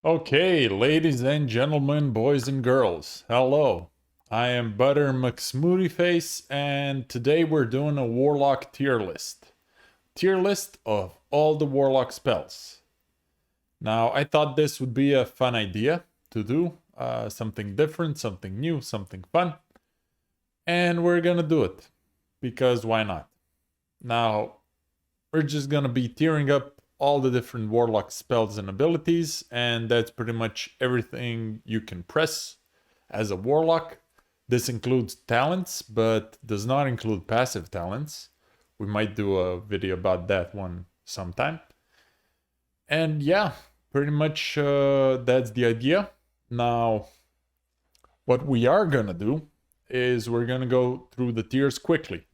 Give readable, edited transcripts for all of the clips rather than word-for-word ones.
Okay, ladies and gentlemen, boys and girls, hello. I am Butter McSmoothieface, and today we're doing a Warlock tier list. Tier list of all the Warlock spells. Now, I thought this would be a fun idea to do, something different, something new, something fun, and we're gonna do it because why not? Now, we're just gonna be tearing up all the different Warlock spells and abilities, and that's pretty much everything you can press as a Warlock. This includes talents, but does not include passive talents. We might do a video about that one sometime. And yeah, pretty much that's the idea. Now, what we are gonna do is we're gonna go through the tiers quickly.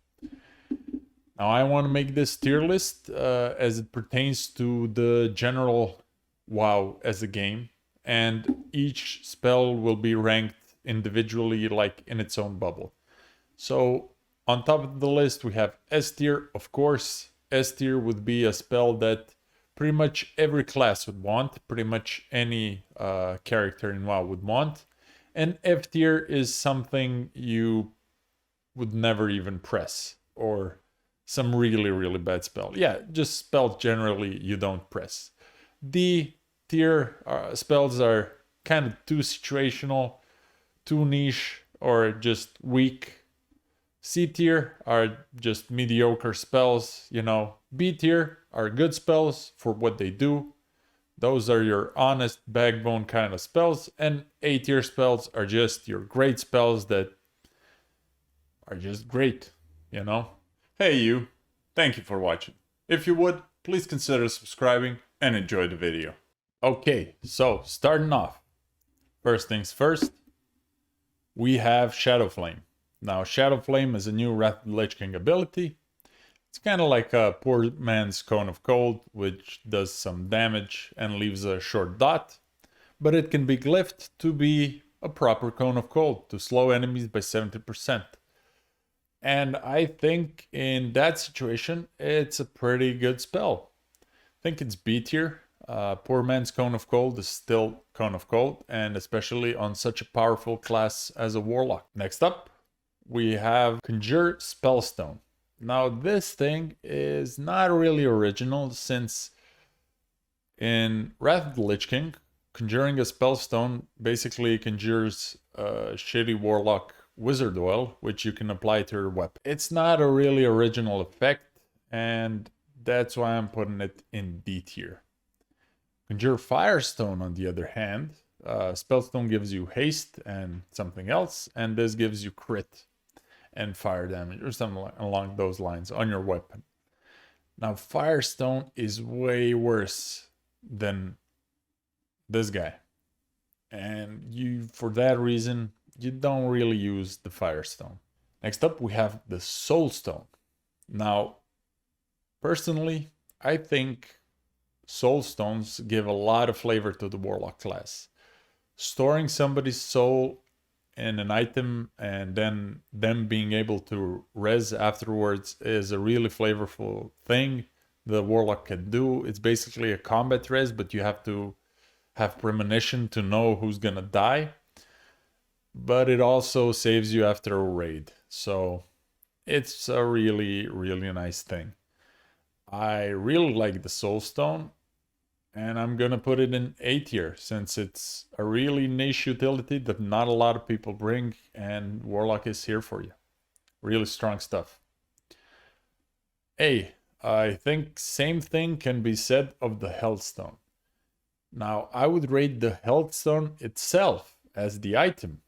Now I want to make this tier list as it pertains to the general WoW as a game, and each spell will be ranked individually, like in its own bubble. So on top of the list we have S tier, of course. S tier would be a spell that pretty much every class would want, pretty much any character in WoW would want. And F tier is something you would never even press, or some really bad spell. Yeah, just spells generally you don't press. D tier spells are kind of too situational, too niche, or just weak. C tier are just mediocre spells, you know. B tier are good spells for what they do. Those are your honest backbone kind of spells. And A tier spells are just your great spells that are just great, you know. Hey you, thank you for watching. If you would, please consider subscribing and enjoy the video. Okay, so starting off. First things first, we have Shadow Flame. Now Shadow Flame is a new Wrath of the Lich King ability. It's kind of like a poor man's Cone of Cold, which does some damage and leaves a short dot. But it can be glyphed to be a proper Cone of Cold, to slow enemies by 70%. And I think in that situation, it's a pretty good spell. I think it's B tier. Poor man's Cone of Cold is still Cone of Cold, and especially on such a powerful class as a Warlock. Next up, we have Conjure Spellstone. Now this thing is not really original, since in Wrath of the Lich King, conjuring a Spellstone basically conjures a shitty Warlock Wizard Oil, which you can apply to your weapon. It's not a really original effect, and that's why I'm putting it in D tier. Conjure Firestone, on the other hand, Spellstone gives you haste and something else, and this gives you crit and fire damage, or something along those lines on your weapon. Now Firestone is way worse than this guy, and you, for that reason, you don't really use the Firestone. Next up, we have the Soulstone. Now, personally, I think Soulstones give a lot of flavor to the Warlock class. Storing somebody's soul in an item and then them being able to res afterwards is a really flavorful thing the Warlock can do. It's basically a combat res, but you have to have premonition to know who's gonna die. But it also saves you after a raid, so it's a really nice thing. I really like the Soulstone, and I'm gonna put it in A tier, since it's a really niche utility that not a lot of people bring, and Warlock is here for you. Really strong stuff. I think same thing can be said of the Healthstone. Now I would rate the Healthstone itself as the item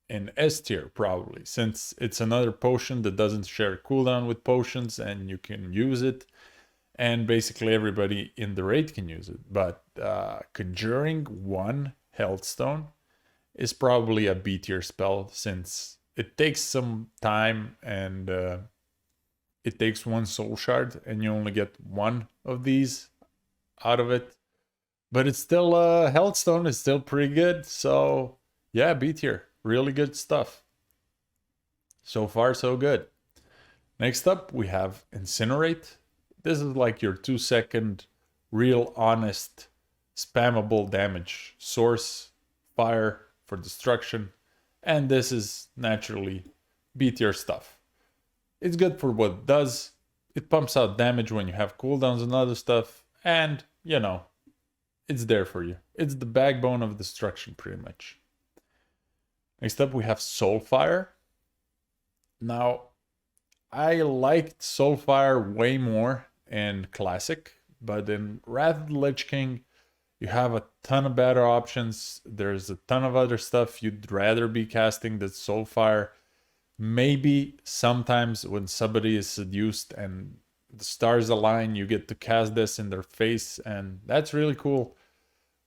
in S tier probably, since it's another potion that doesn't share cooldown with potions and you can use it, and basically everybody in the raid can use it. But conjuring one Healthstone is probably a B tier spell, since it takes some time, and it takes one soul shard and you only get one of these out of it. But it's still Healthstone is still pretty good, so yeah, B tier. Really good stuff. So far, so good. Next up, we have Incinerate. This is like your 2-second real honest spammable damage source, fire for destruction, and this is naturally B tier stuff. It's good for what it does. It pumps out damage when you have cooldowns and other stuff, and you know, it's there for you. It's the backbone of destruction pretty much. Next up we have Soulfire. Now, I liked Soulfire way more in Classic, but in Wrath of the Lich King, you have a ton of better options. There's a ton of other stuff you'd rather be casting than Soulfire. Maybe sometimes when somebody is seduced and the stars align, you get to cast this in their face, and that's really cool.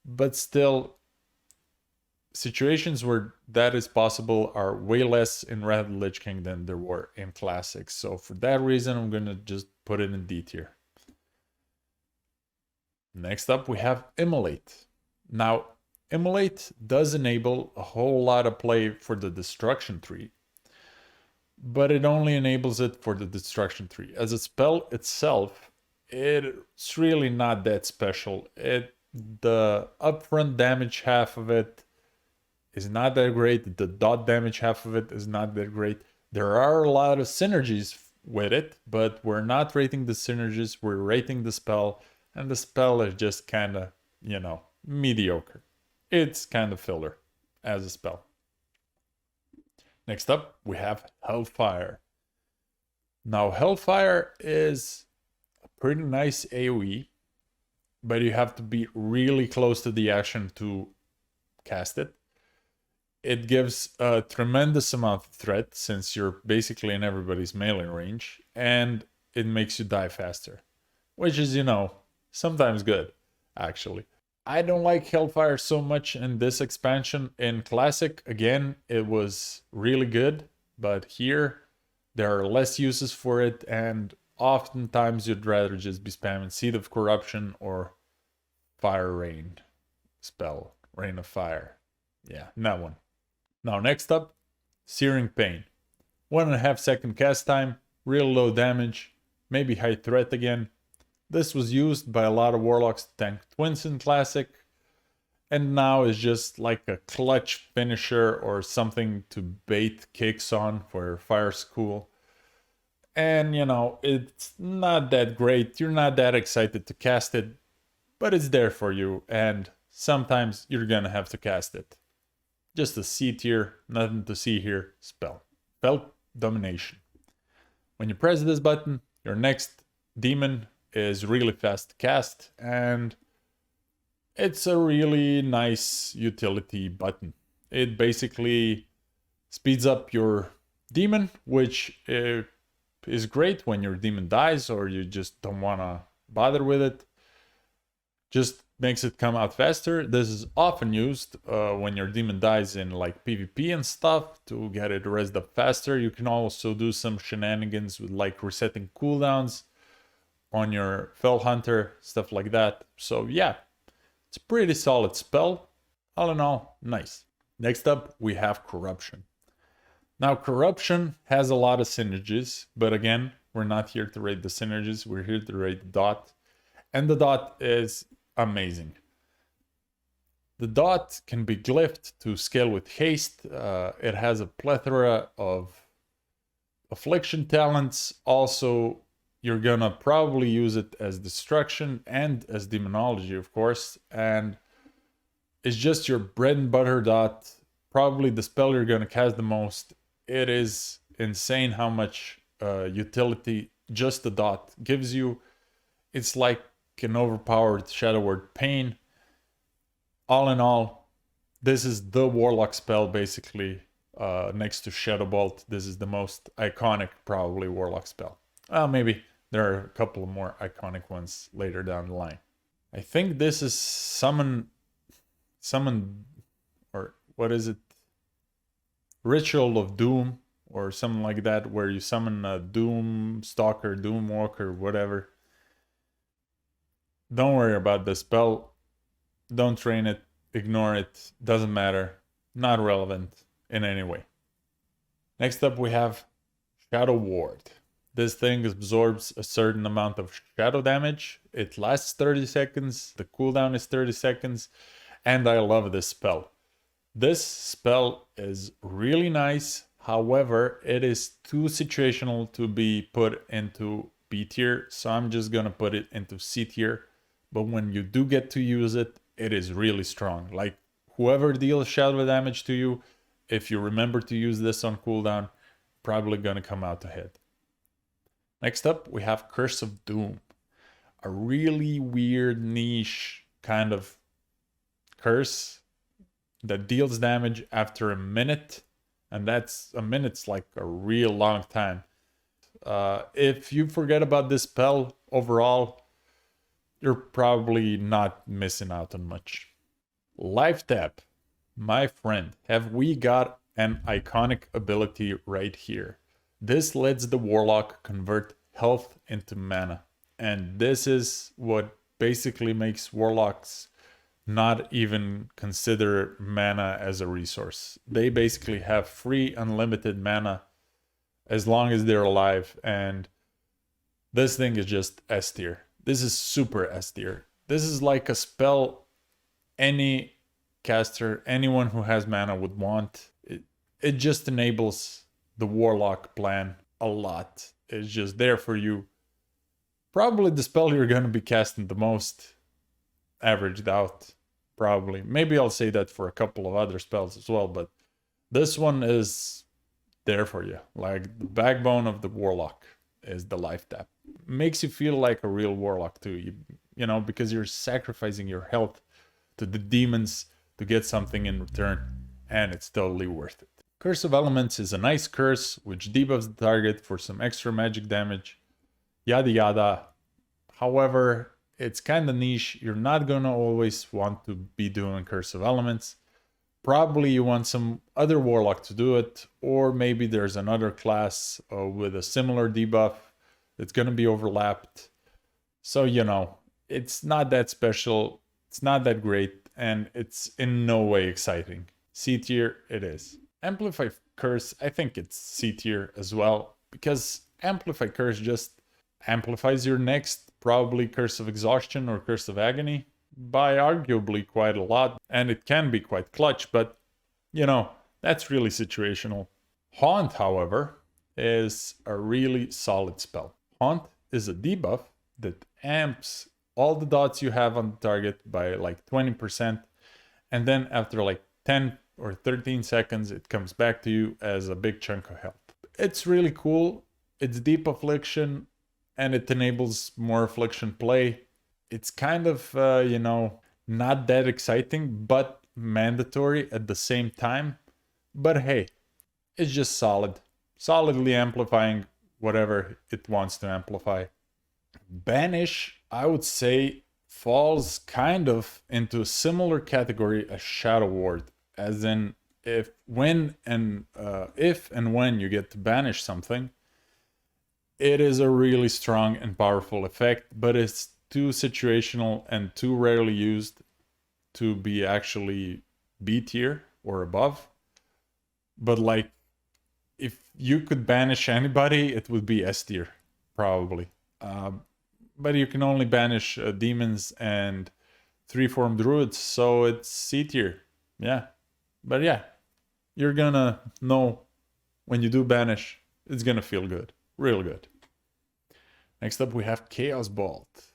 But still, situations where that is possible are way less in Wrath of the Lich King than there were in Classics. So for that reason, I'm gonna just put it in D tier. Next up, we have Immolate. Now, Immolate does enable a whole lot of play for the Destruction tree, but it only enables it for the Destruction tree. As a spell itself, it's really not that special. The upfront damage half of it is not that great. The dot damage half of it is not that great. There are a lot of synergies with it, but we're not rating the synergies, we're rating the spell, and the spell is just kind of, you know, mediocre. It's kind of filler as a spell. Next up, we have Hellfire. Now, Hellfire is a pretty nice AoE, but you have to be really close to the action to cast it. It gives a tremendous amount of threat since you're basically in everybody's melee range, and it makes you die faster, which is, you know, sometimes good, actually. I don't like Hellfire so much in this expansion. In Classic, again, it was really good, but here there are less uses for it, and oftentimes you'd rather just be spamming Seed of Corruption or Fire Rain spell, Rain of Fire. Yeah, that one. Now next up, Searing Pain. 1.5 second cast time, real low damage, maybe high threat again. This was used by a lot of Warlocks to tank Twins in Classic, and now is just like a clutch finisher or something to bait kicks on for Fire's cool. And you know, it's not that great, you're not that excited to cast it, but it's there for you, and sometimes you're gonna have to cast it. Just a C tier, nothing to see here, spell. Felt Domination. When you press this button, your next demon is really fast to cast, and it's a really nice utility button. It basically speeds up your demon, which is great when your demon dies or you just don't want to bother with it. Just makes it come out faster. This is often used when your demon dies in like PvP and stuff to get it rezzed up faster. You can also do some shenanigans with like resetting cooldowns on your Fell Hunter, stuff like that. So yeah, it's a pretty solid spell. All in all, nice. Next up, we have Corruption. Now, Corruption has a lot of synergies, but again, we're not here to rate the synergies, we're here to rate the dot. And the dot is amazing. The dot can be glyphed to scale with haste. It has a plethora of affliction talents. Also, you're gonna probably use it as destruction and as demonology, of course. And it's just your bread and butter dot. Probably the spell you're gonna cast the most. It is insane how much utility just the dot gives you. It's like an overpowered Shadow Word Pain. All in all, this is the Warlock spell basically. Next to Shadow Bolt, this is the most iconic probably Warlock spell. Maybe there are a couple of more iconic ones later down the line. I think this is summon, or what is it? Ritual of Doom or something like that, where you summon a Doom Stalker, Doom Walker, whatever. Don't worry about the spell. Don't train it. Ignore it. Doesn't matter. Not relevant in any way. Next up we have Shadow Ward. This thing absorbs a certain amount of shadow damage. It lasts 30 seconds. The cooldown is 30 seconds. And I love this spell. This spell is really nice. However, it is too situational to be put into B tier. So I'm just going to put it into C tier. But when you do get to use it, it is really strong. Like whoever deals shadow damage to you, if you remember to use this on cooldown, probably going to come out ahead. Next up, we have Curse of Doom. A really weird niche kind of curse that deals damage after a minute. And that's a minute's like a real long time. If you forget about this spell overall, you're probably not missing out on much. Life Tap. My friend, have we got an iconic ability right here. This lets the Warlock convert health into mana. And this is what basically makes Warlocks not even consider mana as a resource. They basically have free unlimited mana as long as they're alive. And this thing is just S tier. This is super S tier. This is like a spell any caster, anyone who has mana would want. It just enables the Warlock plan a lot. It's just there for you. Probably the spell you're going to be casting the most, averaged out. Probably. Maybe I'll say that for a couple of other spells as well, but this one is there for you. Like the backbone of the Warlock is the Life Tap. Makes you feel like a real Warlock too, you know, because you're sacrificing your health to the demons to get something in return, and it's totally worth it. Curse of Elements is a nice curse which debuffs the target for some extra magic damage, yada yada. However, it's kind of niche. You're not gonna always want to be doing Curse of Elements. Probably you want some other Warlock to do it, or maybe there's another class with a similar debuff that's gonna be overlapped. So, you know, it's not that special, it's not that great, and it's in no way exciting. C tier it is. Amplify Curse, I think it's C tier as well, because Amplify Curse just amplifies your next probably Curse of Exhaustion or Curse of Agony by arguably quite a lot, and it can be quite clutch, but you know, that's really situational. Haunt, however, is a really solid spell. Haunt is a debuff that amps all the dots you have on the target by like 20%, and then after like 10 or 13 seconds it comes back to you as a big chunk of health. It's really cool. It's deep affliction and it enables more affliction play. It's kind of you know, not that exciting but mandatory at the same time. But hey, it's just solidly amplifying whatever it wants to amplify. Banish, I would say, falls kind of into a similar category as Shadow Ward, as in if and when you get to banish something, it is a really strong and powerful effect, but it's too situational and too rarely used to be actually B tier or above. But like, if you could banish anybody, it would be S tier, probably. But you can only banish demons and 3-form druids, so it's C tier. Yeah. But yeah, you're gonna know when you do banish, it's gonna feel good. Real good. Next up we have Chaos Bolt.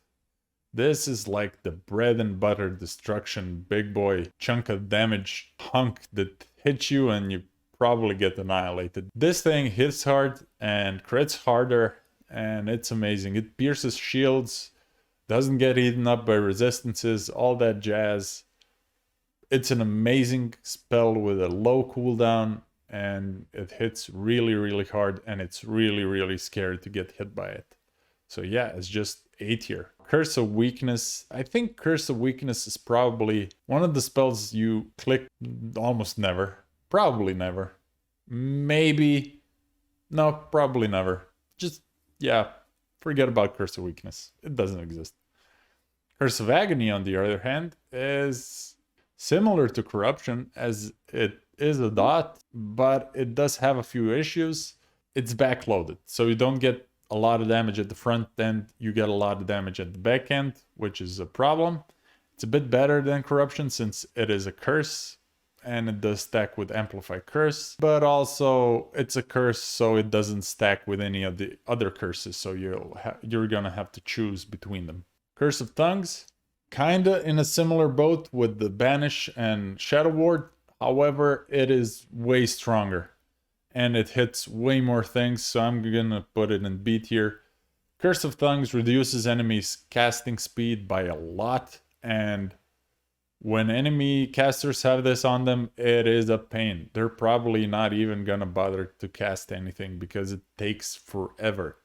This is like the bread and butter destruction big boy chunk of damage hunk that hits you and you probably get annihilated. This thing hits hard and crits harder, and it's amazing. It pierces shields, doesn't get eaten up by resistances, all that jazz. It's an amazing spell with a low cooldown, and it hits really hard, and it's really scary to get hit by it. So yeah, it's just A tier. Curse of Weakness. I think Curse of Weakness is probably one of the spells you click almost never. Probably never. Maybe. No, probably never. Just, yeah, forget about Curse of Weakness. It doesn't exist. Curse of Agony, on the other hand, is similar to Corruption, as it is a dot, but it does have a few issues. It's backloaded, so you don't get a lot of damage at the front end, you get a lot of damage at the back end, which is a problem. It's a bit better than Corruption since it is a curse and it does stack with Amplify Curse, but also it's a curse, so it doesn't stack with any of the other curses, so you're gonna have to choose between them. Curse of Tongues, kinda in a similar boat with the Banish and Shadow Ward, however, it is way stronger and it hits way more things, so I'm gonna put it in B tier. Curse of Tongues reduces enemies' casting speed by a lot, and when enemy casters have this on them, it is a pain. They're probably not even gonna bother to cast anything because it takes forever.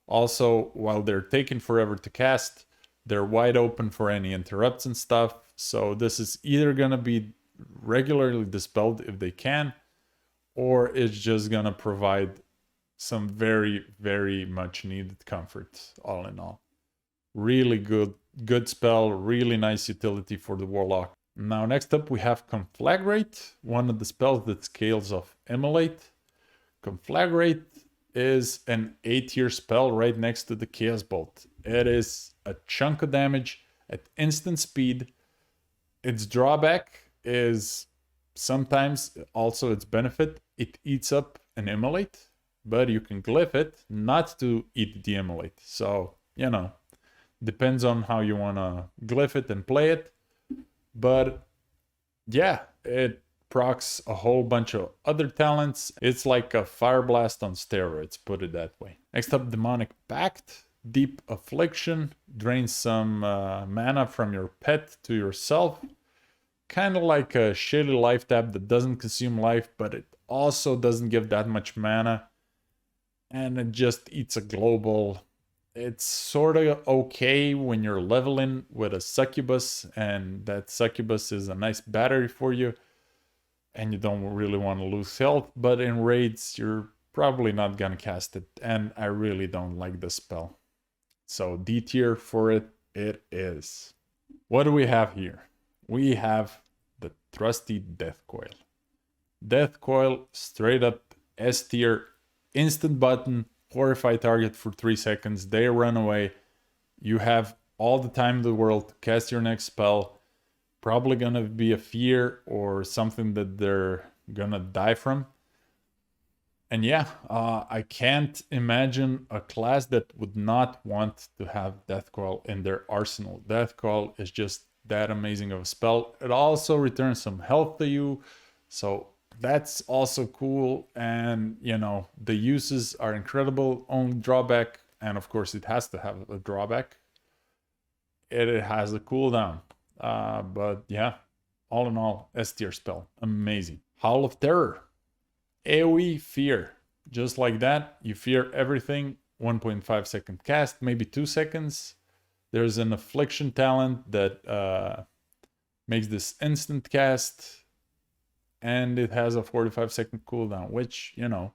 Also, while they're taking forever to cast, they're wide open for any interrupts and stuff, so this is either gonna be regularly dispelled if they can, or it's just gonna provide some very, very much needed comfort, all in all. Really good spell, really nice utility for the Warlock. Now next up we have Conflagrate, one of the spells that scales off Immolate. Conflagrate is an A tier spell right next to the Chaos Bolt. It is a chunk of damage at instant speed. Its drawback is sometimes also its benefit. It eats up an Immolate, but you can glyph it not to eat the Immolate. So, you know, depends on how you want to glyph it and play it. But yeah, it procs a whole bunch of other talents. It's like a Fire Blast on steroids, put it that way. Next up, Demonic Pact. Deep Affliction. Drains some mana from your pet to yourself. Kind of like a shitty life tap that doesn't consume life, but it also doesn't give that much mana. And it just eats a global. It's sort of okay when you're leveling with a Succubus, and that Succubus is a nice battery for you, and you don't really want to lose health, but in raids, you're probably not gonna cast it, and I really don't like the spell. So D tier for it is. What do we have here? We have the trusty Death Coil. Death Coil, straight up S tier, instant button, horrify target for 3 seconds, they run away. You have all the time in the world to cast your next spell. Probably gonna be a fear or something that they're gonna die from. And yeah, I can't imagine a class that would not want to have Death Coil in their arsenal. Death Coil is just that amazing of a spell. It also returns some health to you, so that's also cool. And you know, the uses are incredible. Only drawback, and of course it has to have a drawback, it has a cooldown. But yeah, all in all, S tier spell, amazing. Howl of Terror. AoE fear, just like that, you fear everything. 1.5 second cast, maybe 2 seconds. There's an affliction talent that makes this instant cast, and it has a 45-second cooldown, which, you know,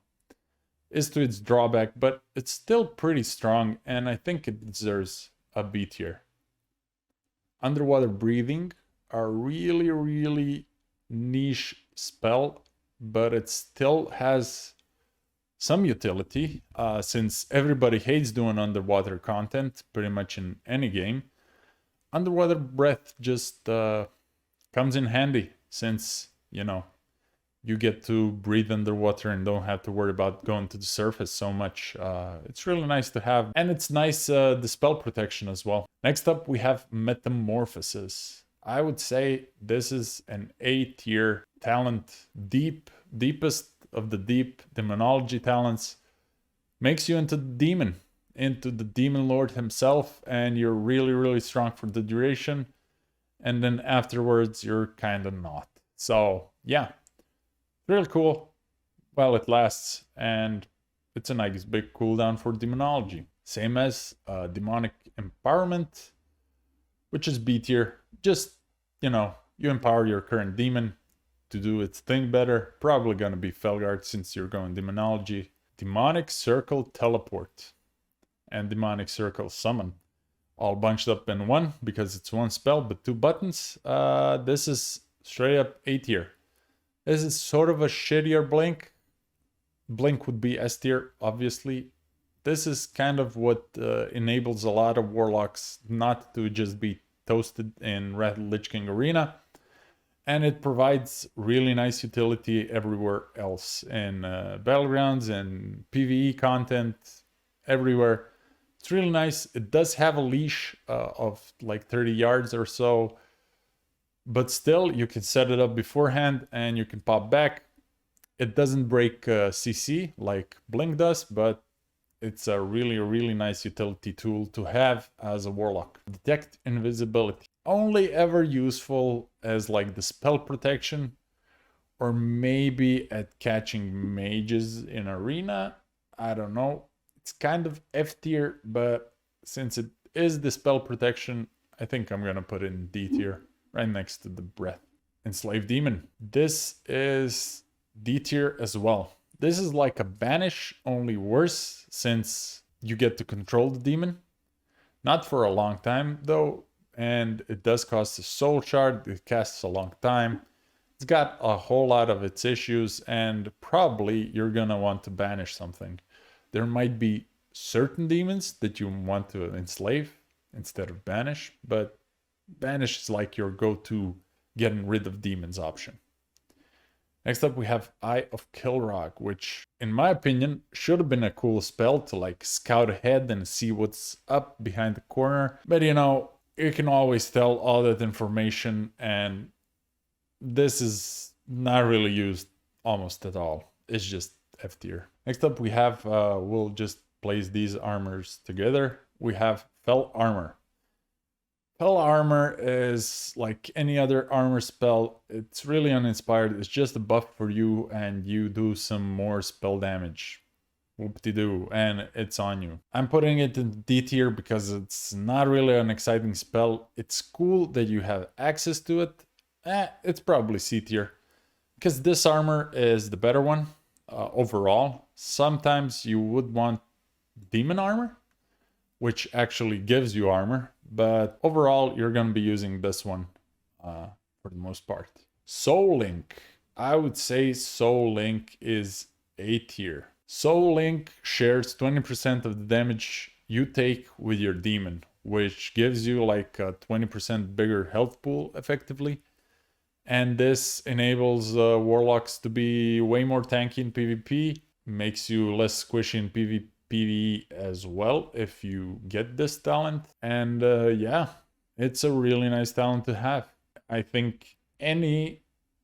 is to its drawback, but it's still pretty strong, and I think it deserves a B tier. Underwater Breathing, a really, really niche spell, but it still has some utility, since everybody hates doing underwater content pretty much in any game. Underwater Breath just comes in handy, since, you know, you get to breathe underwater and don't have to worry about going to the surface so much. It's really nice to have, and it's nice the spell protection as well. Next up we have Metamorphosis. I would say this is an A tier talent, deepest of the deep demonology talents. Makes you into the demon lord himself, and you're really, really strong for the duration, and then afterwards you're kind of not. So yeah, really cool while it lasts, and it's a nice big cooldown for demonology. Same as Demonic Empowerment, which is B tier. Just, you know, you empower your current demon to do its thing better. Probably gonna be Felguard since you're going demonology. Demonic Circle Teleport and Demonic Circle Summon, all bunched up in one because it's one spell but 2 buttons. This is straight up A tier. This is sort of a shittier Blink. Blink would be S tier, obviously. this is kind of what enables a lot of Warlocks not to just be toasted in Red Lich King Arena. And it provides really nice utility everywhere else in Battlegrounds and PvE content, everywhere. It's really nice. It does have a leash of like 30 yards or so, but still you can set it up beforehand and you can pop back. It doesn't break CC like Blink does, but it's a really nice utility tool to have as a Warlock. Detect invisibility. Only ever useful as like the spell protection, or maybe at catching mages in arena. I don't know. It's kind of F tier, but since it is the spell protection, I think I'm gonna put it in D tier, right next to the breath. Enslaved Demon. This is D tier as well. This is like a banish, only worse, since you get to control the demon. Not for a long time though, and it does cost a soul shard. It casts a long time. It's got a whole lot of its issues, and probably you're gonna want to banish something. There might be certain demons that you want to enslave instead of banish, but banish is like your go-to getting rid of demons option. Next up we have Eye of Kilrog, which in my opinion should have been a cool spell to like scout ahead and see what's up behind the corner. But you know, you can always tell all that information, and this is not really used almost at all. It's just F tier. Next up we have, we'll just place these armors together. We have Fell Armor. Fell Armor is like any other armor spell. It's really uninspired. It's just a buff for you and you do some more spell damage. Whoop-de-doo, and it's on you. I'm putting it in D tier because it's not really an exciting spell. It's cool that you have access to it. It's probably C tier because this armor is the better one overall. Sometimes you would want demon armor, which actually gives you armor, but overall you're going to be using this one for the most part. Soul Link. I would say Soul Link is A tier. Soul Link shares 20% of the damage you take with your demon, which gives you like a 20% bigger health pool effectively. And this enables Warlocks to be way more tanky in PvP, makes you less squishy in PvE as well if you get this talent. And yeah, it's a really nice talent to have. I think any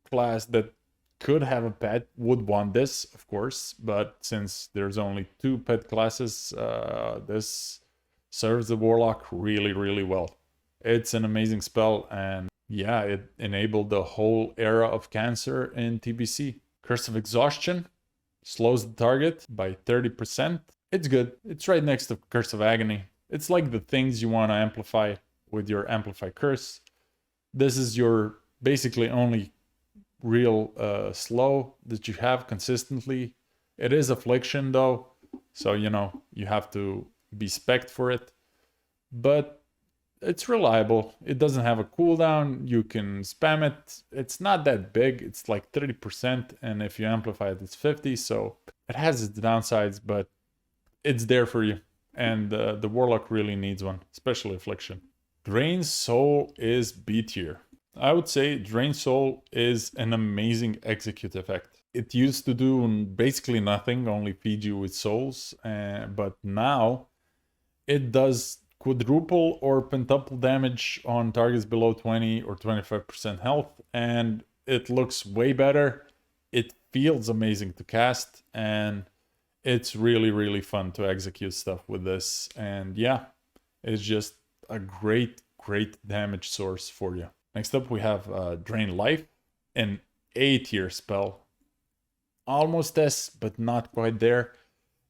class that could have a pet would want this, of course, but since there's only 2 pet classes, this serves the Warlock really well. It's an amazing spell, and yeah, it enabled the whole era of cancer in TBC. Curse of Exhaustion slows the target by 30%. It's good. It's right next to Curse of Agony. It's like the things you want to amplify with your Amplify Curse. This is your basically only real slow that you have consistently. It is Affliction though, so you know, you have to be spec'd for it. But it's reliable. It doesn't have a cooldown. You can spam it. It's not that big. It's like 30%, and if you amplify it, it's 50. So it has its downsides, but it's there for you. And the Warlock really needs one, especially Affliction. Drain Soul is B tier. I would say Drain Soul is an amazing execute effect. It used to do basically nothing, only feed you with souls, but now it does quadruple or pentuple damage on targets below 20 or 25% health, and it looks way better. It feels amazing to cast, and it's really fun to execute stuff with this. And yeah, it's just a great damage source for you. Next up we have Drain Life, an A tier spell. Almost S, but not quite there.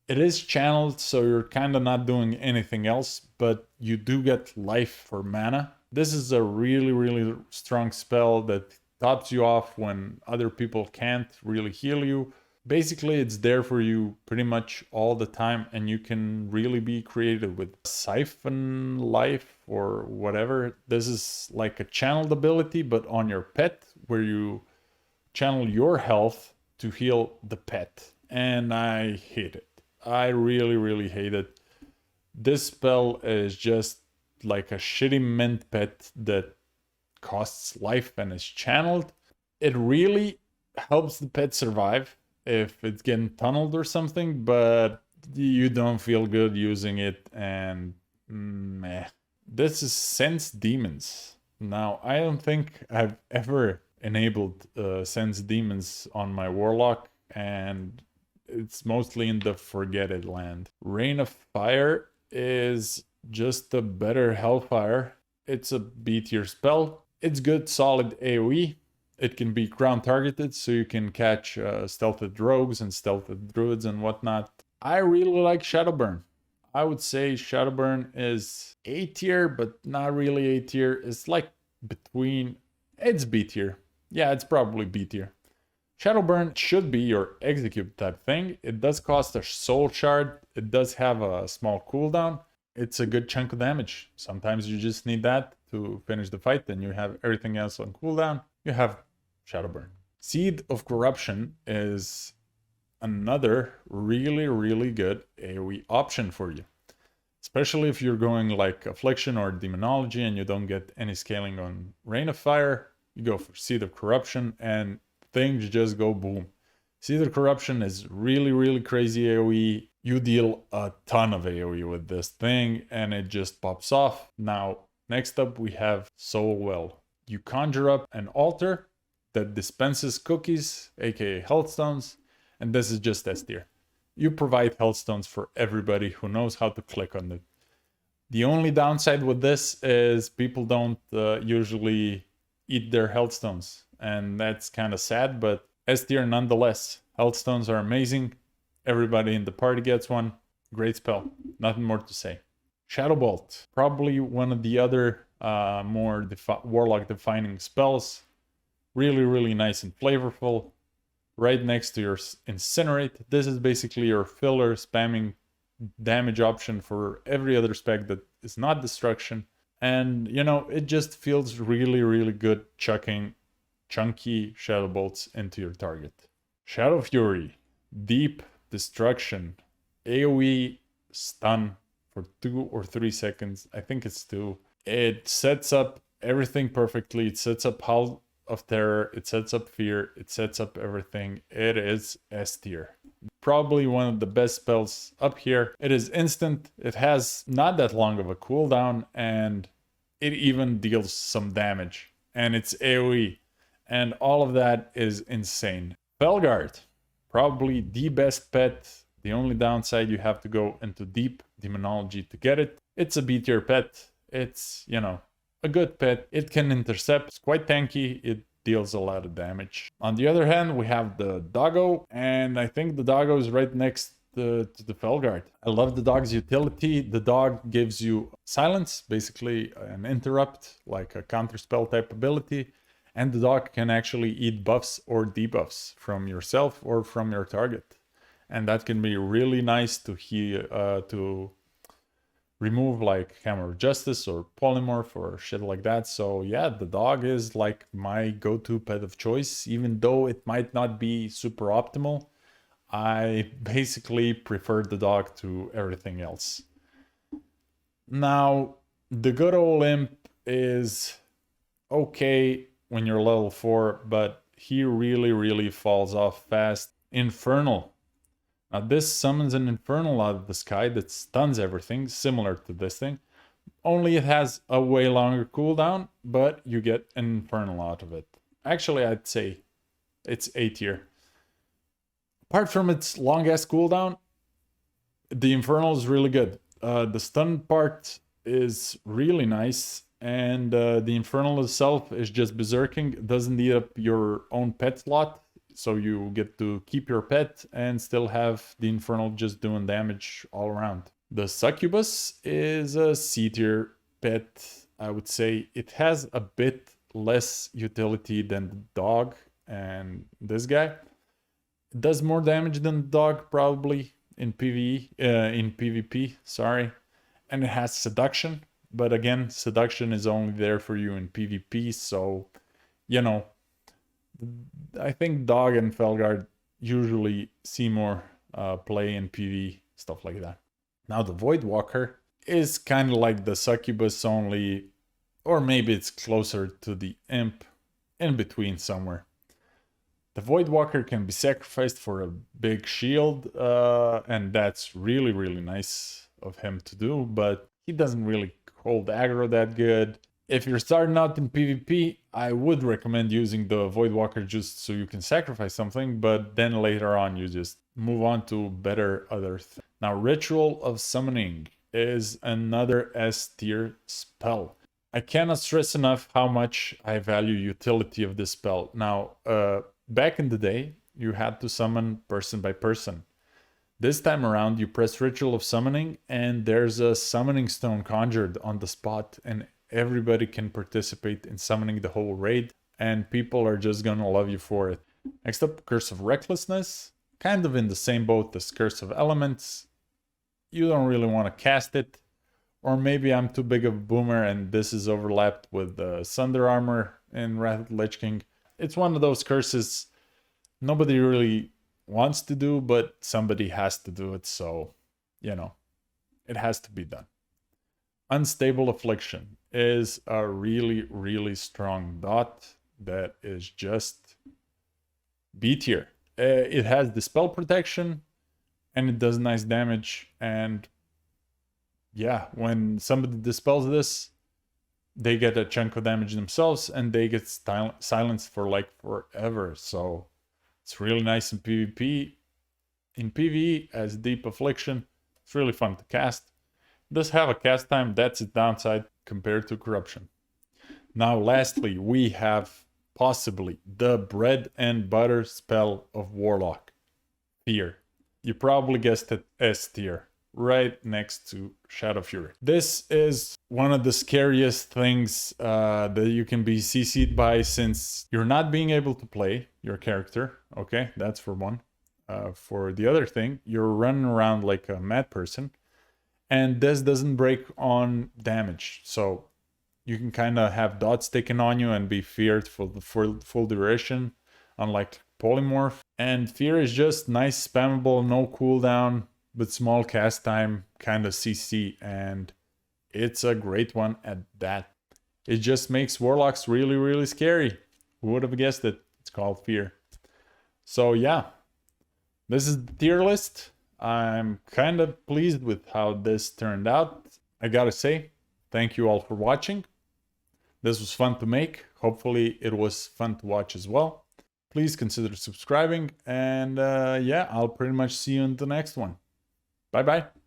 It is channeled, so you're kind of not doing anything else, but you do get life for mana. This is a really strong spell that tops you off when other people can't really heal you. Basically, it's there for you pretty much all the time, and you can really be creative with Siphon Life or whatever. This is like a channeled ability, but on your pet, where you channel your health to heal the pet. And I hate it. I really hate it. This spell is just like a shitty mint pet that costs life and is channeled. It really helps the pet survive if it's getting tunneled or something, but you don't feel good using it, and meh. This is Sense Demons. Now, I don't think I've ever enabled Sense Demons on my Warlock, and it's mostly in the Forget-It land. Rain of Fire is just a better Hellfire. It's a B tier spell. It's good, solid AoE. It can be ground targeted, so you can catch stealthed rogues and stealthed druids and whatnot. I really like Shadowburn. I would say Shadowburn is A tier, but not really A tier. It's like between, it's B tier. Yeah, it's probably B tier. Shadowburn should be your execute type thing. It does cost a soul shard. It does have a small cooldown. It's a good chunk of damage. Sometimes you just need that to finish the fight, and you have everything else on cooldown. You have Shadowburn. Seed of Corruption is another really good AoE option for you. Especially if you're going like Affliction or Demonology and you don't get any scaling on Rain of Fire, you go for Seed of Corruption and things just go boom. Seed of Corruption is really crazy AoE. You deal a ton of AoE with this thing and it just pops off. Now, next up we have Soul Well. You conjure up an altar that dispenses cookies, aka Healthstones, and this is just S tier. You provide Healthstones for everybody who knows how to click on it. The only downside with this is people don't usually eat their Healthstones, and that's kind of sad, but S tier nonetheless. Healthstones are amazing. Everybody in the party gets one. Great spell. Nothing more to say. Shadow Bolt, probably one of the other more Warlock defining spells. Really nice and flavorful. Right next to your Incinerate. This is basically your filler spamming damage option for every other spec that is not destruction. And, you know, it just feels really good chucking chunky Shadow Bolts into your target. Shadow Fury. Deep Destruction. AoE stun for 2 or 3 seconds. I think it's 2. It sets up everything perfectly. It sets up Howl of Terror. It sets up Fear. It sets up everything. It is S tier. Probably one of the best spells up here. It is instant. It has not that long of a cooldown, and it even deals some damage. And it's AoE. And all of that is insane. Felguard. Probably the best pet. The only downside, you have to go into deep demonology to get it. It's a B tier pet. It's, you know, a good pet. It can intercept. It's quite tanky. It deals a lot of damage. On the other hand, we have the Doggo, and I think the Doggo is right next to the Felguard. I love the dog's utility. The dog gives you silence, basically an interrupt, like a counterspell type ability, and the dog can actually eat buffs or debuffs from yourself or from your target. And that can be really nice to remove like Hammer of Justice or Polymorph or shit like that. So yeah, the dog is like my go-to pet of choice, even though it might not be super optimal. I basically prefer the dog to everything else. Now, the good old imp is okay when you're level 4, but he really falls off fast. Infernal. Now this summons an Infernal out of the sky that stuns everything, similar to this thing. Only it has a way longer cooldown, but you get an Infernal out of it. Actually, I'd say it's A tier. Apart from its long-ass cooldown, the Infernal is really good. The stun part is really nice, and the Infernal itself is just berserking. It doesn't eat up your own pet slot, so you get to keep your pet and still have the Infernal just doing damage all around. The Succubus is a C tier pet, I would say. It has a bit less utility than the dog and this guy. It does more damage than the dog, probably, in PvP, sorry. And it has Seduction, but again, Seduction is only there for you in PvP, so, you know, I think Dog and Felguard usually see more play in PvE stuff like that. Now the Void Walker is kind of like the Succubus, only, or maybe it's closer to the Imp, in between somewhere. The Void Walker can be sacrificed for a big shield, and that's really, really nice of him to do, but he doesn't really hold aggro that good. If you're starting out in PvP, I would recommend using the Void Walker just so you can sacrifice something, but then later on you just move on to better other things. Now, Ritual of Summoning is another S tier spell. I cannot stress enough how much I value utility of this spell. Now, back in the day, you had to summon person by person. This time around, you press Ritual of Summoning and there's a summoning stone conjured on the spot, and everybody can participate in summoning the whole raid, and people are just gonna love you for it. Next up, Curse of Recklessness. Kind of in the same boat as Curse of Elements. You don't really want to cast it, or maybe I'm too big of a boomer and this is overlapped with Sunder Armor in Wrath of the Lich King. It's one of those curses nobody really wants to do, but somebody has to do it, so, you know, it has to be done. Unstable Affliction is a really, really strong dot that is just B tier. It has Dispel Protection, and it does nice damage, and yeah, when somebody dispels this, they get a chunk of damage themselves, and they get silenced for like forever, so it's really nice in PvP. In PvE, as Deep Affliction, it's really fun to cast. It does have a cast time, that's its downside compared to Corruption. Now lastly, we have possibly the bread and butter spell of Warlock, Fear. You probably guessed it, S tier, right next to Shadow Fury. This is one of the scariest things that you can be CC'd by, since you're not being able to play your character, okay? That's for one. For the other thing, you're running around like a mad person, and this doesn't break on damage, so you can kind of have dots taken on you and be feared for the full duration, unlike Polymorph. And Fear is just nice, spammable, no cooldown, but small cast time kind of CC, and it's a great one at that. It just makes Warlocks really, really scary. Who would have guessed it? It's called Fear. So yeah, this is the tier list. I'm kind of pleased with how this turned out. I gotta say, thank you all for watching. This was fun to make. Hopefully it was fun to watch as well. Please consider subscribing, and yeah, I'll pretty much see you in the next one. Bye bye.